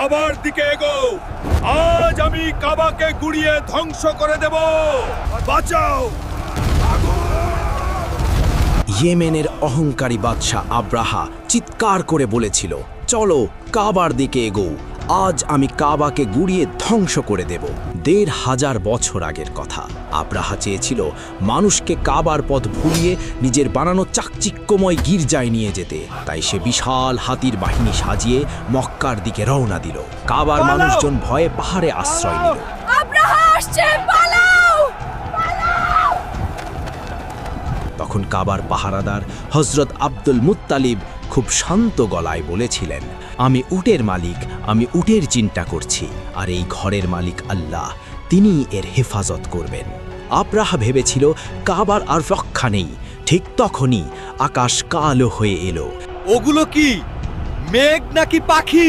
কাবার দিকে এগো। আজ আমি কাবাকে গুড়িয়ে ধ্বংস করে দেব। বাঁচাও। ইয়েমেনের অহংকারী বাদশাহ আব্রাহা চিৎকার করে বলেছিল, চলো কাবার দিকে এগো, আজ আমি কাবাকে গুড়িয়ে ধ্বংস করে দেব। ১৫০০ বছর আগের কথা। আব্রাহা চেয়েছিল মানুষকে কাবার পথ ভুলিয়ে নিজের বানানো চাকচিক্যময় গির্জায় নিয়ে যেতে। তাই সে বিশাল হাতির বাহিনী সাজিয়ে মক্কার দিকে রওনা দিল। কাবার মানুষজন ভয়ে পাহাড়ে আশ্রয় নিল। আব্রাহা আসছে, পালাও! তখন কাবার পাহারাদার হযরত আব্দুল মুত্তালিব খুব শান্ত গলায় বলেছিলেন, আমি উটের মালিক, আমি উটের চিন্তা করছি, আর এই ঘরের মালিক আল্লাহ, তিনি এর হেফাজত করবেন। আব্রাহা ভেবেছিল কাবার আর রক্ষা নেই। ঠিক তখনই আকাশ কালো হয়ে এলো। ওগুলো কি মেঘ নাকি পাখি?